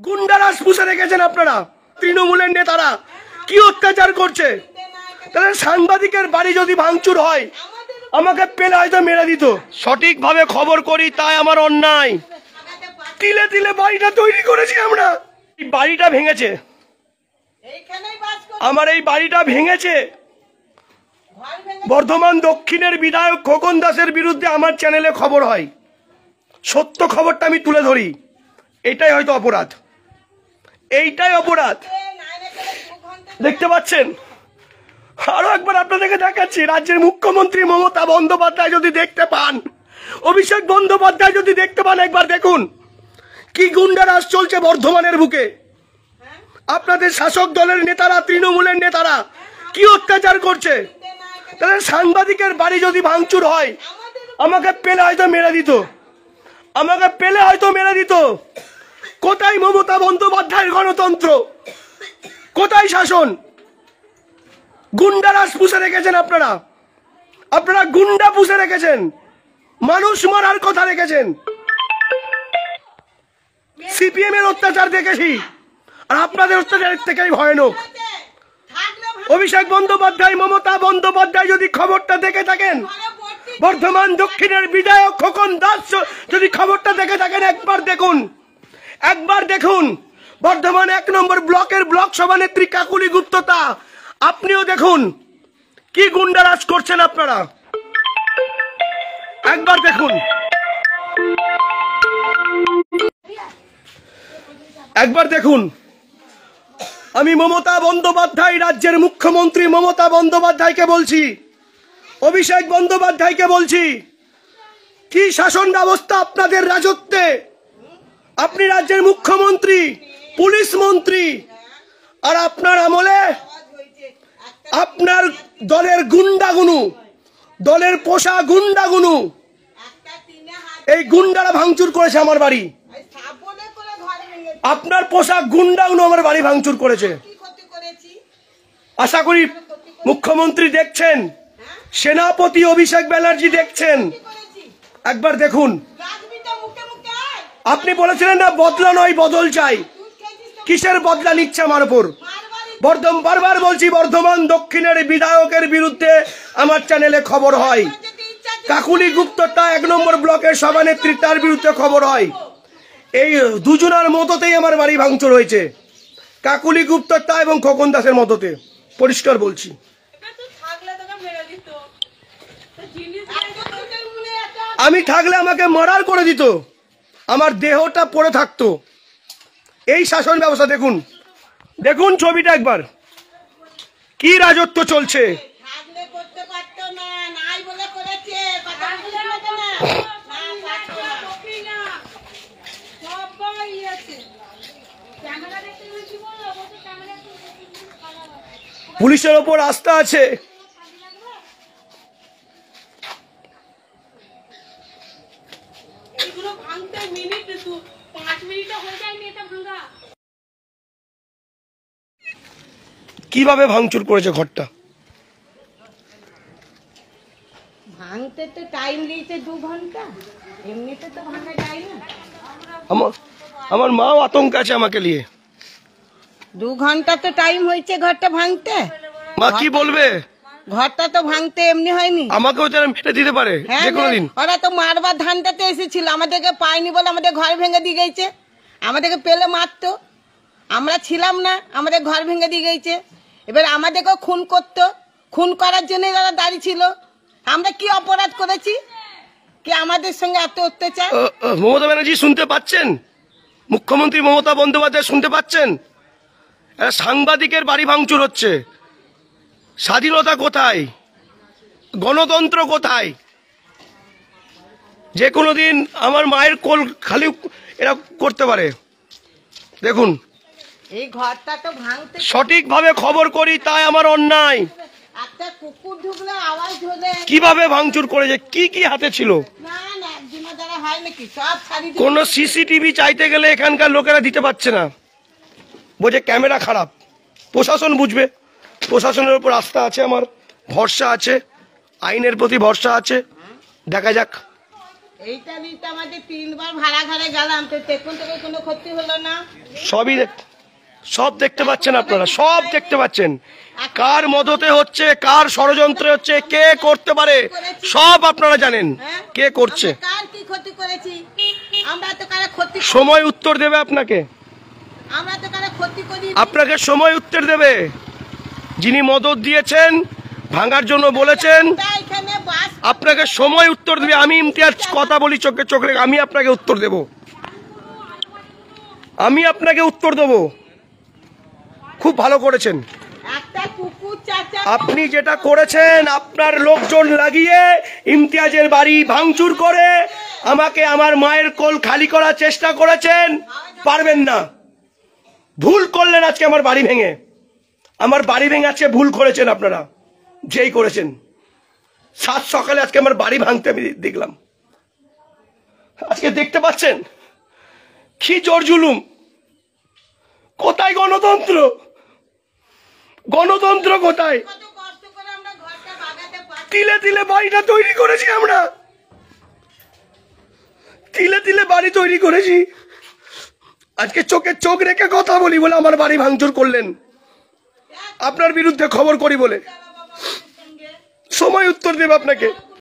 গুন্ডারাজ পুষে রেখেছেন আপনারা। তৃণমূলের নেতারা কি অত্যাচার করছে। তাহলে সাংবাদিকের বাড়ি যদি ভাঙচুর হয় আমাকে পেলে হয়তো মেরে দিত। সঠিকভাবে খবর করি তাই আমার অন্যায়। তিলে তিলে বাড়িটা তৈরি করেছি আমরা। এই বাড়িটা ভেঙেছে, আমার এই বাড়িটা ভেঙেছে বর্ধমান দক্ষিণের বিধায়ক খোকন দাসের বিরুদ্ধে আমার চ্যানেলে খবর হয়। সত্য খবরটা আমি তুলে ধরি। এটাই হয়তো অপরাধ, এইটাই অপরাধ। দেখতে পাচ্ছেন, আরো একবার আপনাদেরকে দেখাচ্ছি। রাজ্যের মুখ্যমন্ত্রী মমতা বন্দ্যোপাধ্যায় যদি দেখতে পান, অভিষেক বন্দ্যোপাধ্যায় যদি দেখতে পান, একবার দেখুন কি গুন্ডারাজ চলছে বর্ধমানের বুকে। আপনাদের শাসক দলের নেতারা, তৃণমূলের নেতারা কি অত্যাচার করছে। তাহলে সাংবাদিকের বাড়ি যদি ভাঙচুর হয় আমাকে পেলে হয়তো মেরে দিত, আমাকে পেলে হয়তো মেরে দিত। কোথায় মমতা বন্দ্যোপাধ্যায়ের গণতন্ত্র, কোথায় শাসন? গুন্ডারাজ পুষে রেখেছেন আপনারা। আপনারা গুন্ডা পুষে রেখেছেন, মানুষ মারার কথা রেখেছেন। সিপিএম এর অত্যাচার দেখেছি, আর আপনাদের অত্যাচারের থেকেই ভয়ানক। অভিষেক বন্দ্যোপাধ্যায়, মমতা বন্দ্যোপাধ্যায় যদি খবরটা দেখে থাকেন, বর্ধমান দক্ষিণের বিধায়ক খোকন দাস যদি খবরটা দেখে থাকেন, একবার দেখুন, একবার দেখুন। বর্ধমান 1 নম্বর ব্লকের ব্লক সভানেত্রী কাকুলি গুপ্ততা, আপনিও দেখুন কি গুন্ডারাজ করছেন আপনারা। একবার দেখুন, একবার দেখুন। আমি মমতা বন্দ্যোপাধ্যায়, রাজ্যের মুখ্যমন্ত্রী মমতা বন্দ্যোপাধ্যায়কে বলছি, অভিষেক বন্দ্যোপাধ্যায়কে বলছি, কি শাসন ব্যবস্থা আপনাদের রাজত্বে। আপনি রাজ্যের মুখ্যমন্ত্রী, পুলিশ মন্ত্রী, আর আপনার আমলে আপনার দলের গুন্ডাগুনু, দলের পোষা গুন্ডাগুনু, এই গুন্ডারা ভাঙচুর করেছে আমার বাড়ি। আপনার পোশাক গুন্ডাগুলো আমার বাড়ি ভাঙচুর করেছে। আশা করি মুখ্যমন্ত্রী দেখছেন, সেনাপতি অভিষেক ব্যানার্জি দেখছেন। একবার দেখুন। আপনি বলেছিলেন না বদলা নয় বদল চাই, কিসের বদলা নিচ্ছে আমার উপর? বারবার বলছি, বর্ধমান দক্ষিণের বিধায়কের বিরুদ্ধে আমার চ্যানেলে খবর হয়। কাকুলি গুপ্ততা 1 নম্বর ব্লকের সভানেত্রী, তার বিরুদ্ধে খবর হয়। এই দুজনের মততেই আমার বাড়ি ভাঙচুর হয়েছে, কাকুলি গুপ্ততা এবং খোকন দাসের মততে। পরিষ্কার বলছি। আমি থাকলে আমাকে মার্ডার করে দিত, আমার দেহটা পড়ে থাকতো। এই শাসন ব্যবস্থা দেখুন, দেখুন ছবিটা একবার, কি রাজত্ব চলছে। পুলিশের ওপর আস্থা আছে। কিভাবে ভাঙচুর করেছে ঘরটা? ভাঙতে তো টাইম দিয়েছে 2 ঘন্টা, এমনিতে তো ভাঙা যায় না। আমার মাও আতঙ্ক আছে আমাকে নিয়ে। 2 ঘন্টা তো টাইম হয়েছে ঘরটা ভাঙতে। মা কি বলবে? ঘরটা তো ভাঙতে এমনি হয়নি, আমাকেও যারা মেরে দিতে পারে যে কোনো দিন। ওরা তো মারবার ধানটাতে এসেছিল, আমাদেরকে পায়নি বলে আমাদের ঘর ভেঙে দিয়ে গেছে। আমাদেরকে পেলে মারতো, আমরা ছিলাম না, আমাদের ঘর ভেঙে দিয়ে গেছে। এবার আমাদেরকেও খুন করতো, খুন করার জন্য তারা দাঁড়িয়ে ছিল। আমরা কি অপরাধ করেছি কি আমাদের সঙ্গে এত অত্যাচার? মমতা ব্যানার্জি শুনতে পাচ্ছেন? মুখ্যমন্ত্রী মমতা বন্দ্যোপাধ্যায় শুনতে পাচ্ছেন? সাংবাদিকের বাড়ি ভাঙচুর হচ্ছে। স্বাধীনতা কোথায়? গণতন্ত্র কোথায়? যে কোনো দিন আমার মায়ের কোল খালি এরা করতে পারে। দেখুন, এই ঘরটা তো ভাঙতে সঠিকভাবে খবর করি তাই আমার অন্যায়। একটা কুকুর ঢুকলে আওয়াজ হলে কিভাবে ভাঙচুর করেছে, কি কি হাতে ছিল? না না একদিনের দ্বারা হয় নাকি? সব ছাড়ি কোন সিসিটিভি চাইতে গেলে এখানকার লোকেরা দিতে পারছে না, বলছে ক্যামেরা খারাপ। প্রশাসন বুঝবে, প্রশাসনের উপর আস্থা আছে আমার, ভরসা আছে, আইনের প্রতি ভরসা আছে। দেখা যাক এইটা দিতে আমাদের 3 বার ভাড়া ঘরে গেলাম, তো তখন থেকে কোনো ক্ষতি হলো না। সব দেখতে পাচ্ছেন আপনারা, সব দেখতে পাচ্ছেন কার মদতে হচ্ছে, কার ষড়যন্ত্রে হচ্ছে, কে করতে পারে সব আপনারা জানেন হ্যাঁ? কে করছে। আমরা কার কি ক্ষতি করেছি? আমরা তো কারো ক্ষতি সময় উত্তর দেবে আপনাকে, আমরা তো কারো ক্ষতি করি। আপনাকে সময় উত্তর দেবে। যিনি মদত দিয়েছেন, ভাঙার জন্য বলেছেন, এখানে বাস আপনাকে সময় উত্তর দেবে। আমি ইমতিয়াজ কথা বলি চোখে চোখ রেখে, আমি আপনাকে উত্তর দেব, আমি আপনাকে উত্তর দেব। খুব ভালো করেছেন একটা কুকুর চাচা, আপনি, যেটা করেছেন আপনার লোকজন লাগিয়ে ইমতিয়াজের বাড়ি ভাঙচুর করে আমাকে আমার মায়ের কোল খালি করার চেষ্টা করেছেন, পারবেন না। ভুল করলেন আজকে আমার বাড়ি ভেঙে, আমার বাড়ি ভেঙে আজকে ভুল করেছেন আপনারা, যেই করেছেন। সাত সকালে আজকে আমার বাড়ি ভাঙতে আমি দেখলাম। আজকে দেখতে পাচ্ছেন কি জোর জুলুম, কোথায় গণতন্ত্র, গণতন্ত্র কোথায়? কত কষ্ট করে আমরা ঘরটা বাগাতে পারছি। তিলে তিলে বাড়িটা তৈরি করেছি আমরা, তিলে তিলে বাড়ি তৈরি করেছি। আজকে চোখে চোখ রেখে কথা বলি বলে আমার বাড়ি ভাঙচুর করলেন, আপনার বিরুদ্ধে খবর করি বলে। সময় উত্তর দেবে আপনাকে।